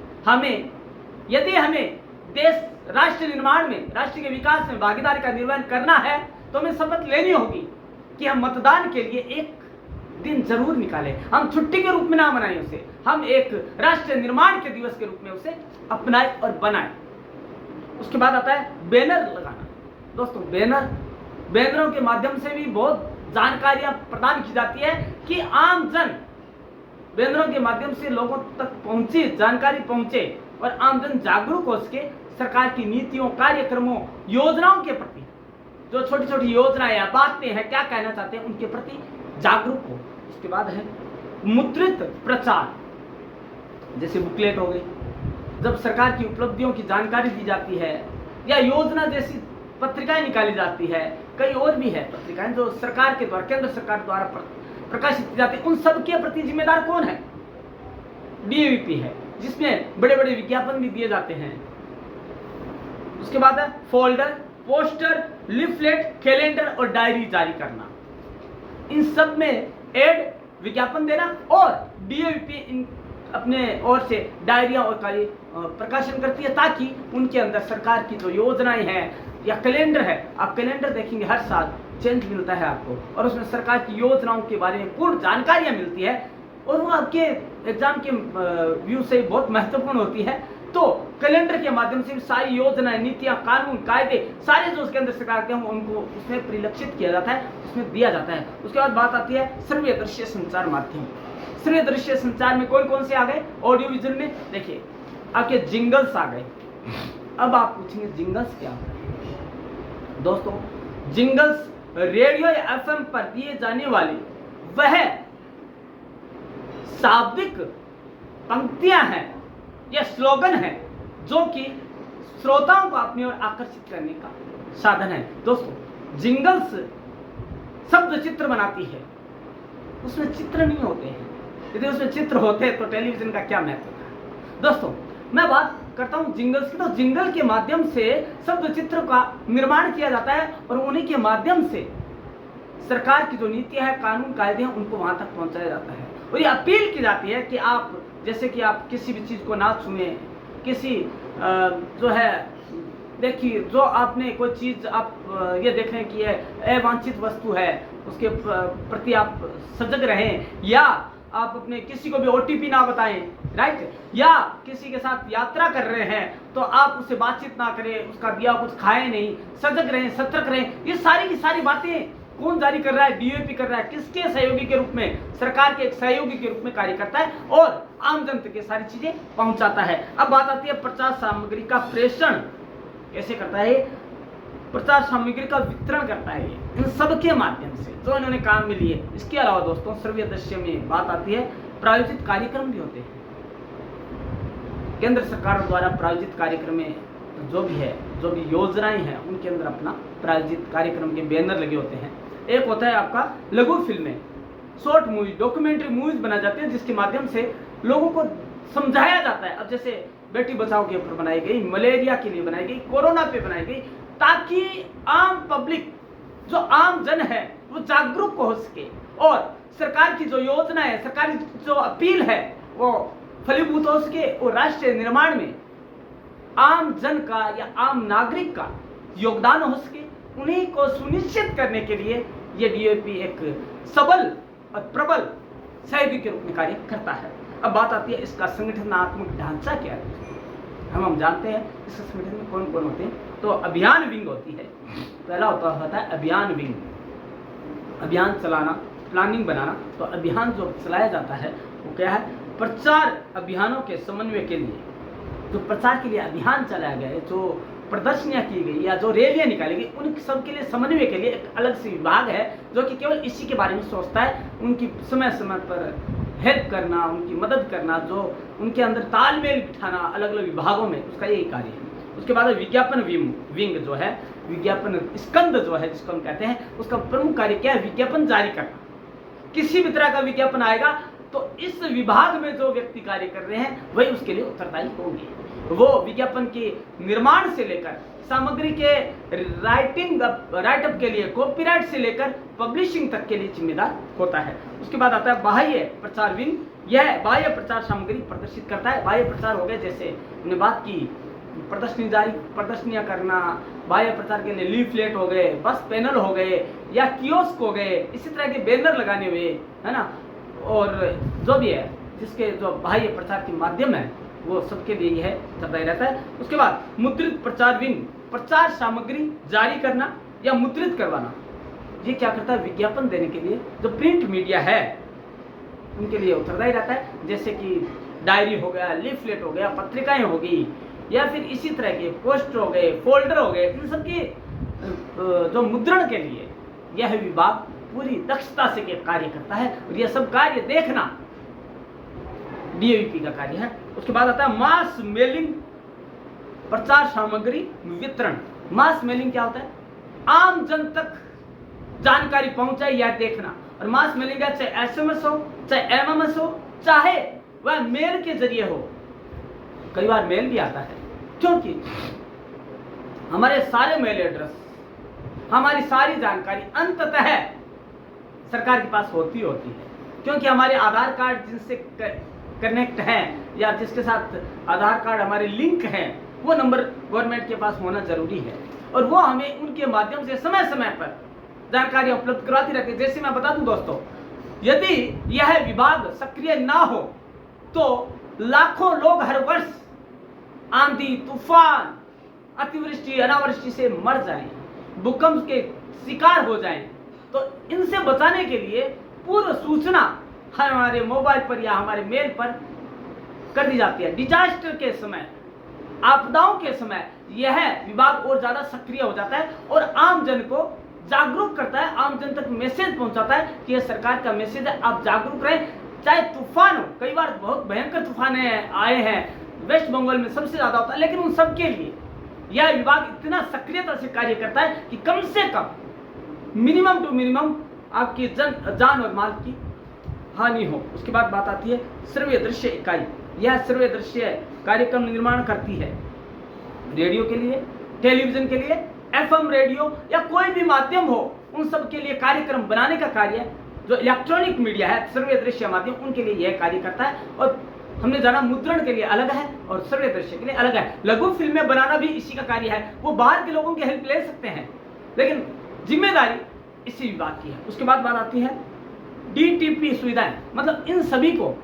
यदि हमें देश राष्ट्र निर्माण में, राष्ट्र के विकास में भागीदारी का निर्वहन करना है, तो हमें शपथ लेनी होगी कि हम मतदान के लिए एक दिन जरूर निकालें। हम छुट्टी के रूप में ना मनाएं उसे, हम एक राष्ट्र निर्माण के दिवस के रूप में उसे अपनाएं और बनाएं। उसके बाद आता है बैनर लगाना। दोस्तों, बैनरों के माध्यम से भी बहुत जानकारियां प्रदान की जाती है कि आम जन बैनरों के माध्यम से लोगों तक पहुंचे, जानकारी पहुंचे, और आम जन जागरूक हो सके सरकार की नीतियों, कार्यक्रमों, योजनाओं के प्रति। जो छोटी छोटी योजनाएं या बातें हैं, क्या कहना चाहते हैं, उनके प्रति जागरूक हो। उसके बाद है मुद्रित प्रचार, जैसे बुकलेट हो गई, जब सरकार की उपलब्धियों की जानकारी दी जाती है, या योजना जैसी पत्रिकाएं निकाली जाती है, कई और भी है पत्रिकाएं जो सरकार के द्वारा, केंद्र सरकार द्वारा प्रकाशित की जाती है, उन सब के प्रति जिम्मेदार कौन है? डीएवीपी है, जिसमें बड़े बड़े विज्ञापन भी दिए जाते हैं। उसके बाद है फोल्डर, पोस्टर, लिफलेट, कैलेंडर और डायरी जारी करना। इन सब में एड, विज्ञापन देना, और डीएवीपी अपने ओर से डायरिया और कार्य प्रकाशन करती है, ताकि उनके अंदर सरकार की जो योजनाएं हैं, या कैलेंडर है, आप कैलेंडर देखेंगे हर साल चेंज मिलता है आपको, और उसमें सरकार की योजनाओं के बारे में पूर्ण जानकारियां मिलती है, और वो आपके एग्जाम के व्यू से बहुत महत्वपूर्ण होती है। तो कैलेंडर के माध्यम से सारी योजनाएं, नीतियां, कानून, कायदे, सारे जो उसके अंदर सरकार के हैं उनको उसमें परिलक्षित किया जाता है, उसमें दिया जाता है। उसके बाद बात आती है श्रव्य दृश्य संचार माध्यम। श्रव्य दृश्य संचार में कौन कौन से आ गए? ऑडियो विजुअल में देखिए आपके जिंगल्स आ गए। अब आप पूछेंगे जिंगल्स क्या होता है? दोस्तों, जिंगल्स रेडियो या एफएम पर दिए जाने वाले वह शाब्दिक पंक्तियां हैं या स्लोगन है जो कि श्रोताओं को अपनी ओर आकर्षित करने का साधन है। दोस्तों, जिंगल्स शब्द चित्र बनाती है, उसमें चित्र नहीं होते हैं। यदि उसमें चित्र होते तो टेलीविजन का क्या महत्व था? दोस्तों, मैं बात करता हूं जिंगल्स की, तो जिंगल के माध्यम से शब्द चित्र का निर्माण किया जाता है, और उन्हीं के माध्यम से सरकार की जो नीतियां हैं, कानून, कायदे हैं, उनको वहां तक पहुंचाया जाता है। और ये अपील की जाती है कि आप, जैसे कि आप किसी भी चीज को ना छुएं, किसी जो है, देखिए, जो आपने कोई चीज आप ये देखें कि ये अवांछित वस्तु है, उसके प्रति आप सजग रहें, या आप अपने किसी को भी ओटीपी ना बताएं, राइट, या किसी के साथ यात्रा कर रहे हैं तो आप उससे बातचीत ना करें, उसका दिया कुछ खाएं नहीं, सजग रहें, सतर्क रहें। ये सारी की सारी बातें कौन जारी कर रहा है? डीएवीपी कर रहा है। किसके सहयोगी के रूप में? सरकार के एक सहयोगी के रूप में कार्य करता है, और आम जनता के सारी चीजें पहुंचाता है। अब बात आती है प्रचार सामग्री का प्रेषण कैसे करता है? प्रचार सामग्री का वितरण करता है इन सब के माध्यम से जो इन्होंने काम में लिए। इसके अलावा दोस्तों, श्रव्य दृश्य में बात आती है प्रायोजित कार्यक्रम भी होते हैं। केंद्र सरकार द्वारा प्रायोजित कार्यक्रम में जो भी है, जो भी योजनाएं हैं, उनके अंदर अपना प्रायोजित कार्यक्रम के बैनर लगे होते हैं। एक होता है आपका लघु फिल्में, शॉर्ट मूवी, डॉक्यूमेंट्री मूवीज बनाई जाती है जिसके माध्यम से लोगों को समझाया जाता है। अब जैसे बेटी बचाओ के ऊपर बनाई गई, मलेरिया के लिए बनाई गई, कोरोना पे बनाई गई, ताकि आम पब्लिक जो आम जन है वो जागरूक हो सके और सरकार की जो योजना है, सरकार की जो अपील है वो फलीभूत हो सके और राष्ट्र निर्माण में आम जन का या आम नागरिक का योगदान हो सके। उन्हीं को सुनिश्चित करने के लिए ये डीओपी एक सबल और प्रबल सहयोगी के रूप में कार्य करता है। अब बात आती है इसका संगठनात्मक ढांचा क्या है। हम जानते हैं इस संगठन में कौन कौन होते हैं। तो अभियान विंग होती है, पहला होता है अभियान विंग, अभियान चलाना, प्लानिंग बनाना। तो अभियान जो चलाया जाता है वो क्या है, प्रचार अभियानों के समन्वय के लिए, जो प्रचार के लिए अभियान चलाया गया है, जो प्रदर्शनियां की गई या जो रैलियां निकाली गई, उन सब के लिए समन्वय के लिए एक अलग से विभाग है जो कि केवल इसी के बारे में सोचता है। उनकी समय समय पर हेल्प करना, उनकी मदद करना, जो उनके अंदर तालमेल बिठाना अलग अलग विभागों में, उसका यही कार्य है। उसके बाद विज्ञापन विंग जो है, विज्ञापन स्कंद जो है जिसको हम कहते हैं, उसका प्रमुख कार्य क्या है, विज्ञापन जारी करना। किसी भी तरह का विज्ञापन आएगा तो इस विभाग में जो व्यक्ति कार्य कर रहे हैं वही उसके लिए उत्तरदायी होंगे। वो विज्ञापन के निर्माण से लेकर सामग्री के राइटअप के लिए, कॉपीराइट से लेकर पब्लिशिंग तक के लिए जिम्मेदार होता है। उसके बाद आता है बाह्य प्रचार विंग। यह बाह्य प्रचार सामग्री प्रदर्शित करता है। बाह्य प्रचार हो गए, जैसे हमने बात की, प्रदर्शनियां करना, बाह्य प्रचार के लिए लीफलेट हो गए, बस पैनल हो गए या कियोस्क हो गए, इसी तरह के बैनर लगाने हुए, है ना, और जो भी है जिसके जो बाह्य प्रचार के माध्यम है वो सबके लिए यह चलता ही रहता है। उसके बाद मुद्रित प्रचार विंग, प्रचार सामग्री जारी करना या मुद्रित करवाना। ये क्या करता है, विज्ञापन देने के लिए जो प्रिंट मीडिया है उनके लिए उत्तरदायी रहता है। जैसे कि डायरी हो गया, लीफलेट हो गया, पत्रिकाएं हो गई, या फिर इसी तरह के पोस्टर हो गए, फोल्डर हो गए, इन सब के जो मुद्रण के लिए यह विभाग पूरी दक्षता से कार्य करता है और यह सब कार्य देखना डीओपी का कार्य है। उसके बाद आता है मास मेलिंग, प्रचार सामग्री वितरण। मास मेलिंग क्या होता है, आम जन तक जानकारी पहुंचाए या देखना। और मास मेलिंग चाहे एसएमएस हो, चाहे एमएमएस हो, चाहे वह मेल के जरिए हो। कई बार मेल भी आता है, क्योंकि हमारे सारे मेल एड्रेस, हमारी सारी जानकारी अंततः सरकार के पास होती है, क्योंकि हमारे आधार कार्ड जिनसे कनेक्ट है या जिसके साथ आधार कार्ड हमारे लिंक हैं, वो नंबर गवर्नमेंट के पास होना जरूरी है और वो हमें उनके माध्यम से समय समय पर जानकारी उपलब्ध करवाती रहती है। जैसे मैं बता दूं दोस्तों, यदि यह विभाग सक्रिय ना हो तो लाखों लोग हर वर्ष आंधी, तूफान, अतिवृष्टि, अनावृष्टि से मर जाएं, भूकंप के शिकार हो जाएं। तो इनसे बचाने के लिए पूर्व सूचना हमारे मोबाइल पर या हमारे मेल पर कर दी जाती है। डिजास्टर के समय, आपदाओं के समय यह विभाग और ज्यादा सक्रिय हो जाता है और आम जन को जागरूक करता है, आम जन तक मैसेज पहुंचाता है कि यह सरकार का मैसेज है, आप जागरूक रहें। चाहे तूफान हो, कई बार बहुत भयंकर तूफान आए हैं, वेस्ट बंगाल में सबसे ज्यादा होता है, लेकिन उन सबके लिए यह विभाग इतना सक्रियता से कार्य करता है कि कम से कम मिनिमम टू मिनिमम आपकी जान और माल की हानि हो। उसके बाद बात आती है श्रव्य दृश्य इकाई। यह श्रव्य दृश्य कार्यक्रम निर्माण करती है रेडियो के लिए, टेलीविजन के लिए, एफएम रेडियो या कोई भी माध्यम हो, उन सब के लिए कार्यक्रम बनाने का कार्य जो इलेक्ट्रॉनिक मीडिया है, श्रव्य दृश्य माध्यम, उनके लिए यह कार्य करता है। और हमने जाना मुद्रण के लिए अलग है और श्रव्य दृश्य के लिए अलग है। लघु फिल्में बनाना भी इसी का कार्य है। वो बाहर के लोगों की हेल्प ले सकते हैं, लेकिन जिम्मेदारी इसी विभाग की है। उसके बाद बात आती है डीटीपी सुविधाएं, मतलब इन सभी को,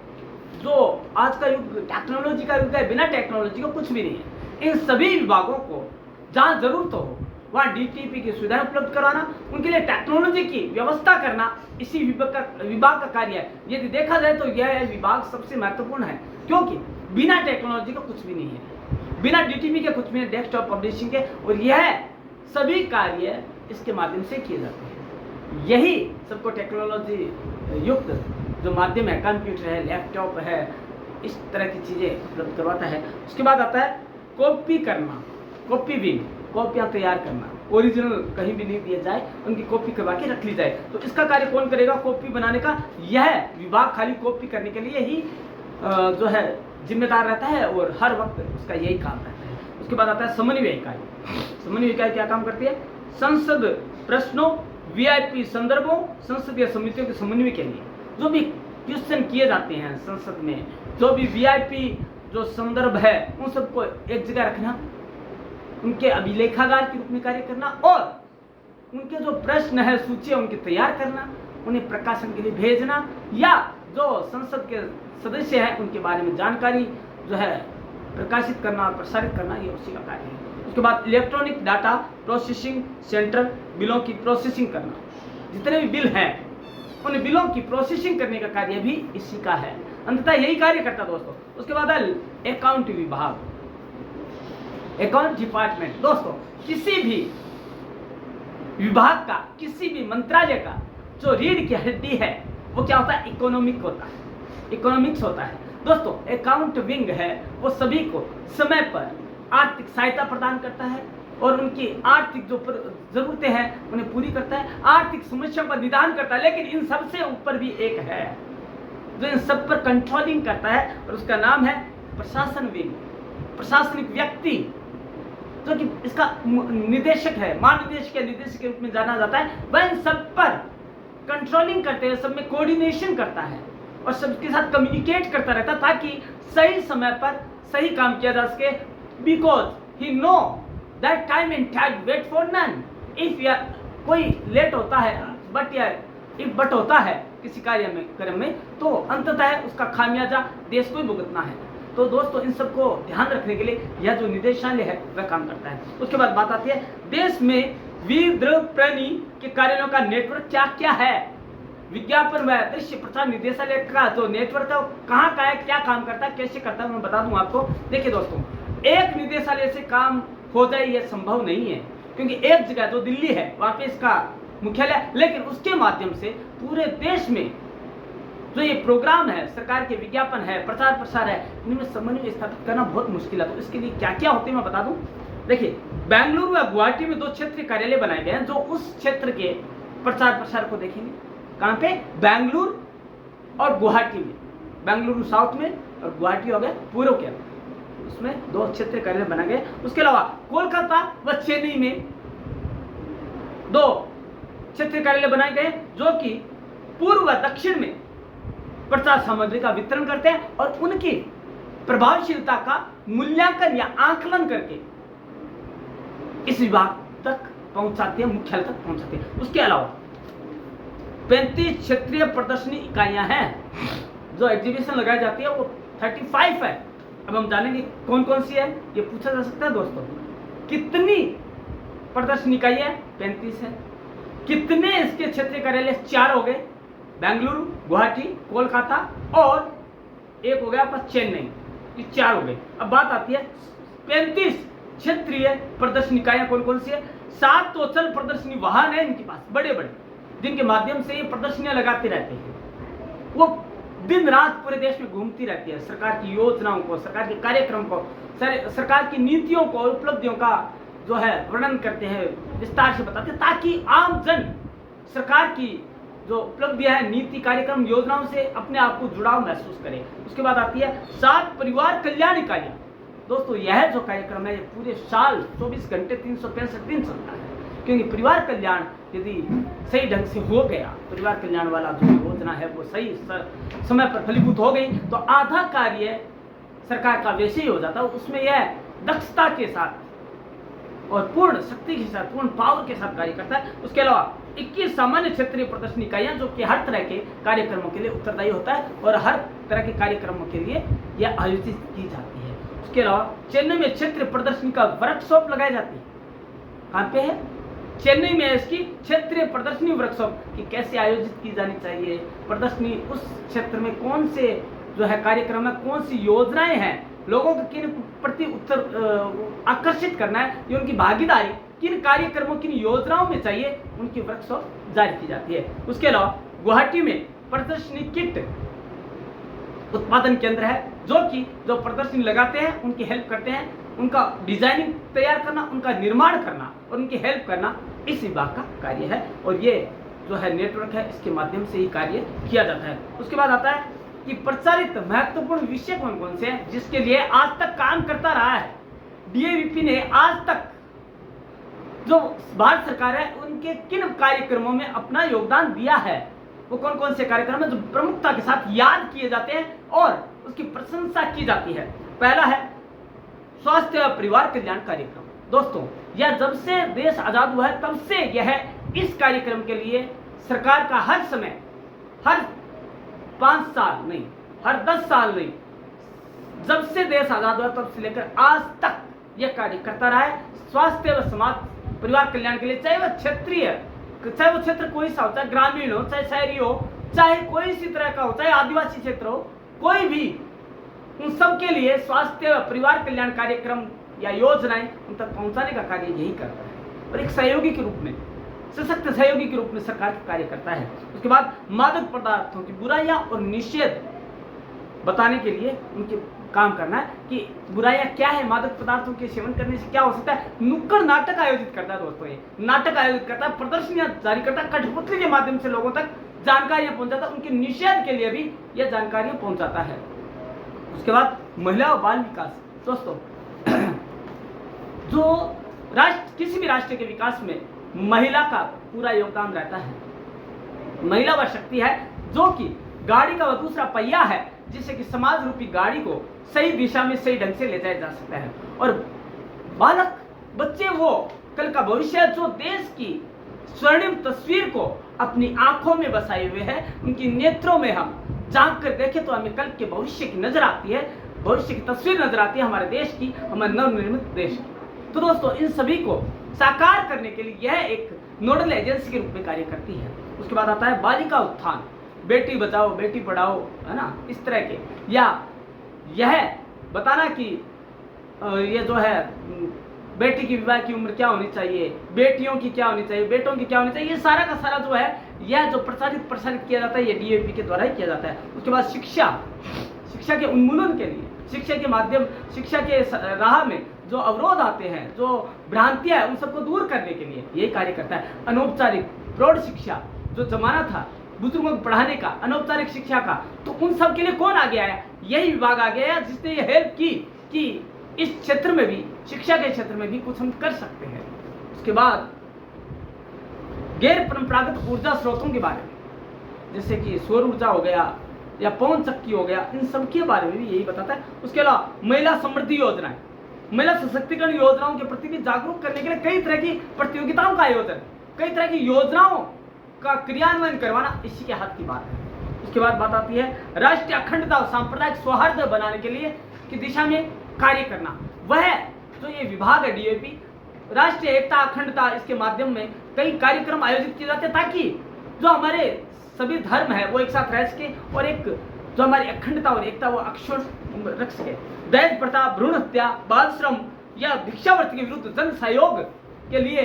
जो आज का युग टेक्नोलॉजी का युग है, बिना टेक्नोलॉजी को कुछ भी नहीं है। इन सभी विभागों को जहां जरूरत हो वहां डीटीपी की सुविधाएं उपलब्ध कराना, उनके लिए टेक्नोलॉजी की व्यवस्था करना इसी विभाग का कार्य है। यदि देखा जाए तो यह विभाग सबसे महत्वपूर्ण है, क्योंकि बिना टेक्नोलॉजी का कुछ भी नहीं है, बिना डीटीपी के कुछ भी नहीं, डेस्कटॉप पब्लिशिंग के, और यह सभी कार्य इसके माध्यम से किए जाते हैं। यही सबको टेक्नोलॉजी युक्त जो माध्यम है, कंप्यूटर है, लैपटॉप है, इस तरह की चीजें उपलब्ध करवाता है। उसके बाद आता है कॉपी करना, कॉपी विंग। कॉपियां तैयार करना, ओरिजिनल कहीं भी नहीं दिया जाए, उनकी कॉपी करवा के रख ली जाए। तो इसका कार्य कौन करेगा? कॉपी बनाने का यह विभाग खाली कॉपी करने के लिए ही जो है जिम्मेदार रहता है और हर वक्त उसका यही काम रहता है। उसके बाद आता है समन्वय इकाई। समन्वय इकाई क्या काम करती है? संसद प्रश्नों, वीआईपी संदर्भों, संसदीय समितियों के समन्वय के लिए जो भी क्वेश्चन किए जाते हैं संसद में, जो भी वीआईपी जो संदर्भ है उन सबको एक जगह रखना, उनके अभिलेखागार के रूप में कार्य करना और उनके जो प्रश्न है सूची उनकी तैयार करना, उन्हें प्रकाशन के लिए भेजना या जो संसद के सदस्य हैं उनके बारे में जानकारी जो है प्रकाशित करना और प्रसारित करना, ये उसी का कार्य है। उसके बाद इलेक्ट्रॉनिक डाटा प्रोसेसिंग सेंटर, बिलों की प्रोसेसिंग करना, जितने भी बिल हैं उन बिलों की प्रोसेसिंग करने का कार्य भी इसी का है। अंततः यही कार्य करता है दोस्तों। उसके बाद अकाउंट विभाग, अकाउंट डिपार्टमेंट। दोस्तों किसी भी विभाग का, किसी भी मंत्रालय का जो रीढ़ की हड्डी है वो क्या होता है? इकोनॉमिक होता है, इकोनॉमिक्स होता है। दोस्तों अकाउंट विंग है वो सभी को समय पर आर्थिक सहायता प्रदान करता है और उनकी आर्थिक जो जरूरतें हैं उन्हें पूरी करता है, आर्थिक समस्याओं का निदान करता है। लेकिन इन सबसे ऊपर भी एक है जो इन सब पर कंट्रोलिंग करता है और उसका नाम है प्रशासन विंग, प्रशासनिक व्यक्ति, जो कि इसका निदेशक है, महानिदेशक या निदेशक के रूप में जाना जाता है। वह इन सब पर कंट्रोलिंग करते हैं, सब में कोऑर्डिनेशन करता है और सबके साथ कम्युनिकेट करता रहता है ताकि सही समय पर सही काम किया जा सके। Because he know that time and time wait for none. If कोई लेट होता है बट होता है किसी कार्य में क्रम में, तो अंततः उसका खामियाजा देश को ही भुगतना है। तो दोस्तों इन सबको ध्यान रखने के लिए यह जो निदेशालय है वह काम करता है। उसके बाद बात आती है देश में विद्रप्रणी के कार्यालयों का नेटवर्क क्या क्या है। विज्ञापन व दृश्य प्रचार निदेशालय का जो नेटवर्क है वो कहाँ का है, क्या काम करता है, कैसे करता है, मैं बता दूं आपको। देखिए दोस्तों, एक निदेशालय से काम हो जाए यह संभव नहीं है, क्योंकि एक जगह जो दिल्ली है वहां पे इसका मुख्यालय, लेकिन उसके माध्यम से पूरे देश में जो ये प्रोग्राम है, सरकार के विज्ञापन है, प्रचार प्रसार है, इनमें समन्वय स्थापित करना बहुत मुश्किल है। तो इसके लिए क्या क्या होते हैं मैं बता दूं। देखिए बेंगलुरु व गुवाहाटी में 2 क्षेत्रीय कार्यालय बनाए गए हैं जो उस क्षेत्र के प्रचार प्रसार को देखेंगे। कहाँ पे? बेंगलुरु और गुवाहाटी में। बेंगलुरु साउथ में और गुवाहाटी हो गया पूर्व के, उसमें 2 क्षेत्रीय कार्यालय बनाए गए। उसके अलावा कोलकाता व चेन्नई में 2 क्षेत्रीय कार्यालय बनाए गए जो कि पूर्व व दक्षिण में प्रचार सामग्री का वितरण करते हैं और उनकी प्रभावशीलता का मूल्यांकन या आकलन करके इस विभाग तक पहुंचाते हैं, मुख्यालय तक पहुंचाते हैं। उसके अलावा 35 क्षेत्रीय प्रदर्शनी इकाइयां हैं जो एग्जीबिशन लगाई जाती है, वो 35 है। अब हम जानेंगे कौन कौन सी है, ये पूछा जा सकता है दोस्तों। कितनी प्रदर्शनी इकाइयां? 35 है। कितने इसके क्षेत्रीय कार्यालय? 4 हो गए, बेंगलुरु, गुवाहाटी, कोलकाता और एक हो गया आपका चेन्नई, ये 4 हो गए। अब बात आती है 35 क्षेत्रीय प्रदर्शनी इकाइयां कौन कौन सी है। 7 तो चल प्रदर्शनी वाहन है इनके पास बड़े बड़े, जिनके माध्यम से ये प्रदर्शनियां लगाते रहते हैं। वो दिन रात पूरे देश में घूमती रहती है, सरकार की योजनाओं को, सरकार के कार्यक्रम को, सरकार की नीतियों को, उपलब्धियों का जो है वर्णन करते हैं, विस्तार से बताते हैं, ताकि आम जन सरकार की जो उपलब्धियां है, नीति, कार्यक्रम, योजनाओं से अपने आप को जुड़ाव महसूस करे। उसके बाद आती है 7 परिवार कल्याण इकाइयां। दोस्तों यह जो कार्यक्रम है ये पूरे साल 24 घंटे 365 दिन चलता है, क्योंकि परिवार कल्याण यदि सही ढंग से हो गया, परिवार कल्याण वाला जो योजना है वो सही समय पर फलीभूत हो गई, तो आधा कार्य सरकार का वैसे ही हो जाता है। उसमें यह दक्षता के साथ और पूर्ण शक्ति के साथ, पूर्ण पावर के साथ कार्य करता है। उसके अलावा 21 सामान्य क्षेत्रीय प्रदर्शनी इकाइयां जो कि हर तरह के कार्यक्रमों के लिए उत्तरदायी होता है और हर तरह के कार्यक्रमों के लिए यह आयोजित की जाती है। उसके अलावा चेन्नई में क्षेत्रीय प्रदर्शनी का वर्कशॉप लगाई जाती है। कहाँ पे है? चेन्नई में इसकी क्षेत्रीय प्रदर्शनी वर्कशॉप कि कैसे आयोजित की जानी चाहिए, प्रदर्शनी उस क्षेत्र में कौन से जो है कार्यक्रम है, कौन सी योजनाएं हैं, लोगों को किन प्रति आकर्षित करना है, ये उनकी भागीदारी किन कार्यक्रमों, किन योजनाओं में चाहिए, उनकी वर्कशॉप जारी की जाती है। उसके अलावा गुवाहाटी में प्रदर्शनी किट उत्पादन केंद्र है जो कि जो प्रदर्शनी लगाते हैं उनकी हेल्प करते हैं उनका डिजाइनिंग तैयार करना, उनका निर्माण करना और उनकी हेल्प करना इस विभाग का कार्य है। और ये जो है नेटवर्क है, इसके माध्यम से ही कार्य किया जाता है। उसके बाद आता है कि प्रचारित महत्वपूर्ण विषय कौन कौन से हैं जिसके लिए आज तक काम करता रहा है। डीएवीपी ने आज तक जो भारत सरकार है उनके किन कार्यक्रमों में अपना योगदान दिया है, वो कौन कौन से कार्यक्रम है जो प्रमुखता के साथ याद किए जाते हैं और उसकी प्रशंसा की जाती है। पहला है स्वास्थ्य और परिवार कल्याण कार्यक्रम। दोस्तों, यह जब से देश आजाद हुआ है तब से यह इस कार्यक्रम के लिए सरकार का हर समय, हर 5 साल नहीं, हर 10 साल नहीं, जब से देश आजाद हुआ तब से लेकर आज तक यह कार्य करता रहा है स्वास्थ्य और समाज परिवार कल्याण के लिए। चाहे वह क्षेत्रीय, चाहे वो क्षेत्र कोई सा हो, चाहे ग्रामीण हो, चाहे शहरी हो, चाहे कोई इसी तरह का हो, चाहे आदिवासी क्षेत्र हो, कोई भी, उन सब के लिए स्वास्थ्य और परिवार कल्याण कार्यक्रम या योजनाएं उन तक पहुंचाने का कार्य यही करता है और एक सहयोगी के रूप में, सशक्त सहयोगी के रूप में सरकार कार्य करता है। उसके बाद मादक पदार्थों की बुराइयां और निषेध बताने के लिए उनके काम करना है कि बुराइयां क्या है, मादक पदार्थों के सेवन करने से क्या हो सकता है। नुक्कड़ नाटक आयोजित करता है दोस्तों, ये नाटक आयोजित करता है, प्रदर्शनियां जारी करता है, कठपुतली के माध्यम से लोगों तक जानकारियां पहुंचाता है, उनके निषेध के लिए भी यह जानकारियां पहुंचाता है। उसके बाद महिला और बाल विकास। दोस्तों, जो राष्ट्र, किसी भी राष्ट्र के विकास में महिला का पूरा योगदान रहता है। महिला वह शक्ति है जो कि गाड़ी का वह दूसरा पहिया है जिससे कि समाज रूपी गाड़ी को सही दिशा में सही ढंग से ले जाया जा सकता है। और बालक, बच्चे वो कल का भविष्य है जो देश की स्वर्णिम तस्वीर को अपनी आंखों में बसाए हुए है। उनकी नेत्रों में हम झांक कर देखें तो हमें कल के भविष्य की नजर आती है, भविष्य की तस्वीर नजर आती है हमारे देश की, हमारे नवनिर्मित देश की। तो दोस्तों, इन सभी को साकार करने के लिए यह एक नोडल एजेंसी के रूप में कार्य करती है। उसके बाद आता है बालिका उत्थान, बेटी बचाओ बेटी पढ़ाओ, है ना, इस तरह के, या यह बताना कि ये जो है बेटी की विवाह की उम्र क्या होनी चाहिए, बेटियों की क्या होनी चाहिए, बेटों की क्या होनी चाहिए, ये सारा का सारा जो है यह जो प्रसारित किया जाता है ये डीएवीपी के द्वारा ही किया जाता है। उसके बाद शिक्षा के उन्मूलन के लिए, शिक्षा के माध्यम, शिक्षा के राह में जो अवरोध आते हैं, जो भ्रांतियां हैं, उन सबको दूर करने के लिए यही कार्य करता है। अनौपचारिक प्रौढ़ शिक्षा जो जमाना था बुजुर्गों को पढ़ाने का, अनौपचारिक शिक्षा का, तो उन सब के लिए कौन आगे आया? यही विभाग आगे आया जिसने ये हेल्प की कि इस क्षेत्र में भी, शिक्षा के क्षेत्र में भी कुछ हम कर सकते हैं। उसके बाद गैर परंपरागत ऊर्जा स्रोतों के बारे में, जैसे कि सौर ऊर्जा हो गया या पवन शक्ति हो गया, इन सब के बारे में भी यही बताता है। उसके अलावा महिला समृद्धि योजनाएं, महिला सशक्तिकरण योजनाओं के प्रति भी जागरूक करने के लिए कई तरह की प्रतियोगिताओं का आयोजन, कई तरह की योजनाओं का क्रियान्वयन करवाना इसी के हाथ की बात है। उसके बाद बात आती है राष्ट्रीय अखंडता और सांप्रदायिक सौहार्द बनाने के लिए की दिशा में कार्य करना। वह जो ये विभाग है डीएवीपी, राष्ट्रीय एकता अखंडता, इसके माध्यम में कई कार्यक्रम आयोजित किए जाते हैं ताकि जो हमारे सभी धर्म है वो एक साथ रह सके और एक जो हमारी अखंडता और एकता वो अक्षुण्ण रख सके। दहेज प्रथा, भ्रूण हत्या, बाल श्रम या भिक्षावृत्ति के विरुद्ध जन सहयोग के लिए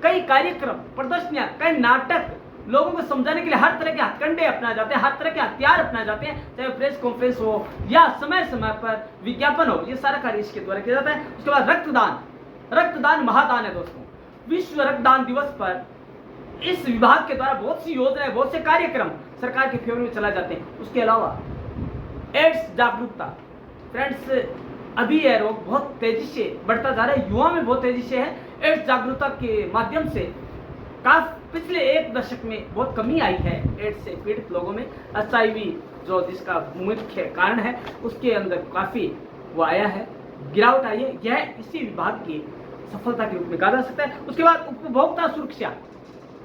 कई कार्यक्रम, प्रदर्शनियां, कई नाटक, लोगों को समझाने के लिए हर तरह के हथकंडे अपनाए जाते हैं, हर तरह के हथियार अपनाए जाते हैं, चाहे प्रेस कॉन्फ्रेंस हो या समय समय पर विज्ञापन हो, ये सारा कार्य इसके द्वारा किया जाता है। उसके बाद रक्तदान, रक्तदान महादान है दोस्तों। विश्व रक्तदान दिवस पर इस विभाग के द्वारा बहुत सी योजनाएं, बहुत से कार्यक्रम सरकार के फेवर में चलाए जाते हैं। उसके अलावा एड्स जागरूकता, फ्रेंड्स, अभी यह रोग बहुत तेजी से बढ़ता जा रहा है, युवा में बहुत तेजी से है। एड्स जागरूकता के माध्यम से पिछले 1 दशक में बहुत कमी आई है एड्स से पीड़ित लोगों में। HIV जो जिसका मुख्य कारण है उसके अंदर काफी वो आया है, गिरावट आई है। यह इसी विभाग की सफलता के रूप में कहा जा सकता है। उसके बाद उपभोक्ता सुरक्षा,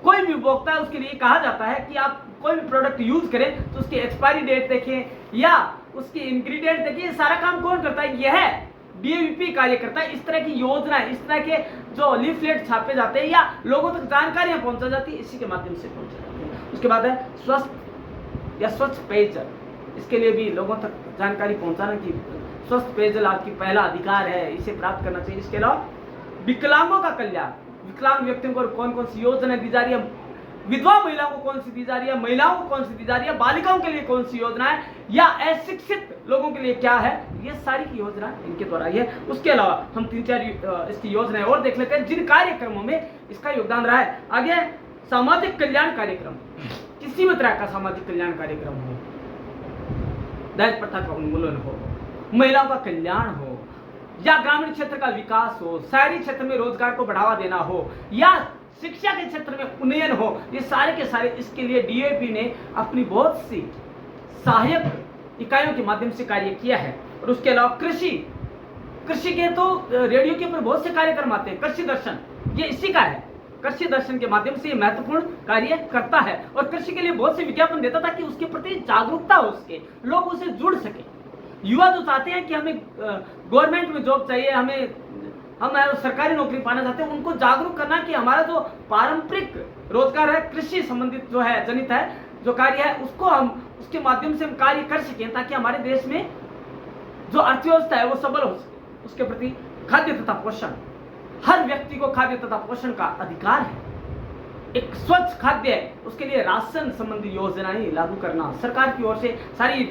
कोई भी उपभोक्ता है उसके लिए कहा जाता है कि आप कोई भी प्रोडक्ट यूज करें तो उसकी एक्सपायरी डेट देखें या उसके इंग्रेडिएंट देखें। ये सारा काम कौन करता है? यह डीएवीपी कार्य करता है। इस तरह की योजनाएं, इस तरह के जो लीफलेट छापे जाते हैं या लोगों तक जानकारियां पहुंचा जाती है, इसी के माध्यम से पहुंचा जाती है। उसके बाद है स्वस्थ या स्वच्छ पेयजल, इसके लिए भी लोगों तक जानकारी पहुंचाना कि स्वस्थ पेयजल आपकी पहला अधिकार है, इसे प्राप्त करना चाहिए। इसके अलावा विकलांगों का कल्याण, विकलांग व्यक्तियों को कौन कौन सी योजना दी जा रही है, विधवा महिलाओं को कौन सी दी जा रही है, महिलाओं को कौन सी दी जा रही है, बालिकाओं के लिए कौन सी योजना है, या अशिक्षित लोगों के लिए क्या है, ये सारी की योजना इनके द्वारा ही है। उसके अलावा हम 3-4 इसकी योजनाएं और देख लेते हैं जिन कार्यक्रमों में इसका योगदान रहा है। आगे सामाजिक कल्याण कार्यक्रम, किसी भी तरह का सामाजिक कल्याण कार्यक्रम हो, दहेज प्रथा का उन्मूलन हो, महिलाओं का कल्याण हो, या ग्रामीण क्षेत्र का विकास हो, शहरी क्षेत्र में रोजगार को बढ़ावा देना हो, या शिक्षा के क्षेत्र में उन्नयन हो, ये सारे के सारे इसके लिए डीएपी ने अपनी बहुत सी सहायक इकाइयों के माध्यम से कार्य किया है। और उसके अलावा कृषि के तो रेडियो के ऊपर बहुत से कार्यक्रम आते हैं। कृषि दर्शन ये इसी का है, कृषि दर्शन के माध्यम से ये महत्वपूर्ण कार्य करता है और कृषि के लिए बहुत से विज्ञापन देता था कि उसके प्रति जागरूकता हो सके, लोग उससे जुड़ सके। युवा जो चाहते हैं कि हमें गवर्नमेंट में जॉब चाहिए, हम सरकारी नौकरी पाना चाहते हैं, उनको जागरूक करना कि हमारा जो पारंपरिक रोजगार है, कृषि संबंधित जो है, जनित है जो कार्य है, उसको हम उसके माध्यम से हम कार्य कर सकें ताकि हमारे देश में जो अर्थव्यवस्था है वो सबल हो सके। उसके प्रति खाद्य तथा पोषण, हर व्यक्ति को खाद्य तथा पोषण का अधिकार है। एक स्वच्छ खाद्य है, उसके लिए राशन संबंधी योजनाएं लागू करना, सरकार की ओर से सारी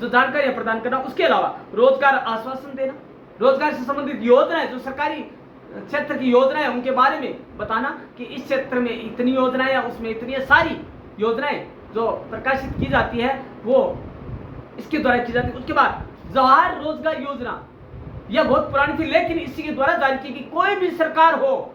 जो जानकारी प्रदान करना। उसके अलावा रोजगार आश्वासन देना, रोजगार से संबंधित योजनाएं जो सरकारी क्षेत्र की योजनाएं उनके बारे में बताना कि इस क्षेत्र में इतनी योजनाएं है, उसमें इतनी है, सारी योजनाएं जो प्रकाशित की जाती है वो इसके द्वारा की जाती है। उसके बाद जवाहर रोजगार योजना, यह बहुत पुरानी थी लेकिन इसी के द्वारा जारी की गई। कोई भी सरकार हो,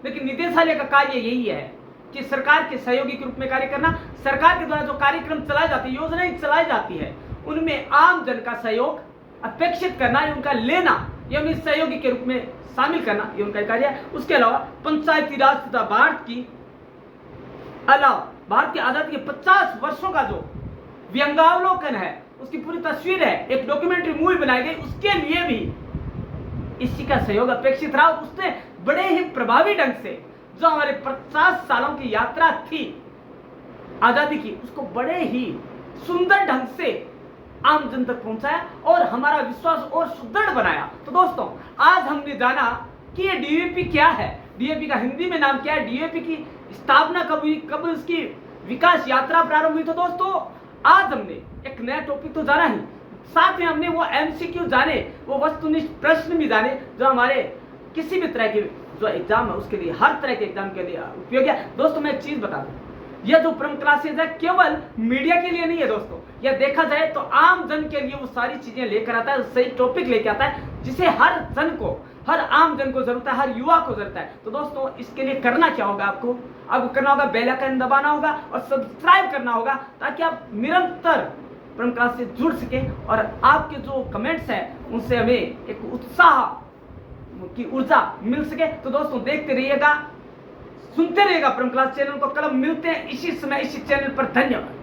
लेकिन निदेशालय का कार्य यही है कि सरकार के सहयोगी के रूप में कार्य करना। सरकार के द्वारा जो कार्यक्रम चलाए जाते हैं, योजनाएं चलाई जाती है, उनमें आम जन का सहयोग अपेक्षित करना है, उनका लेना, ये उन्हें सहयोगी के रूप में शामिल करना, ये उनका कार्य है। उसके अलावा पंचायती राज तथा भारत की आजादी के 50 वर्षों का जो व्यंगावलोकन है, उसकी पूरी तस्वीर है, एक डॉक्यूमेंट्री मूवी बनाई गई, उसके लिए भी इसी का सहयोग अपेक्षित रहा। उसने बड़े ही प्रभावी ढंग से जो हमारे 50 सालों की यात्रा थी आजादी की, उसको बड़े ही सुंदर ढंग से आम जन तक पहुंचाया और हमारा विश्वास और सुदृढ़ बनाया। तो दोस्तों, आज हमने जाना कि ये डीएपी क्या है, डीएपी का हिंदी में नाम क्या है, डीएपी की स्थापना कब हुई, कब उसकी विकास यात्रा प्रारंभ हुई। तो दोस्तों, आज हमने एक नया टॉपिक तो जाना ही, साथ में हमने वो एमसीक्यू जाने, वो वस्तुनिष्ठ प्रश्न भी जाने जो हमारे किसी भी तरह के जो एग्जाम है उसके लिए, हर तरह के एग्जाम के लिए उपयोगी है। दोस्तों, मैं एक चीज बता दूं, यह जो परम क्लासेज है केवल मीडिया के लिए नहीं है दोस्तों, यह देखा जाए तो आम जन के लिए वो सारी चीजें लेकर आता है, सही टॉपिक लेकर आता है जिसे हर जन को, हर आम जन को जरूरत है, हर युवा को जरूरत है। तो दोस्तों, इसके लिए करना क्या होगा, आपको करना होगा, बेल आइकन दबाना होगा और सब्सक्राइब करना होगा ताकि आप निरंतर परम क्लास से जुड़ सके और आपके जो कमेंट्स हैं उनसे हमें एक उत्साह की ऊर्जा मिल सके। तो दोस्तों, देखते रहिएगा, सुनते रहिएगा परम क्लास चैनल को। कल मिलते हैं इसी समय इसी चैनल पर। धन्यवाद।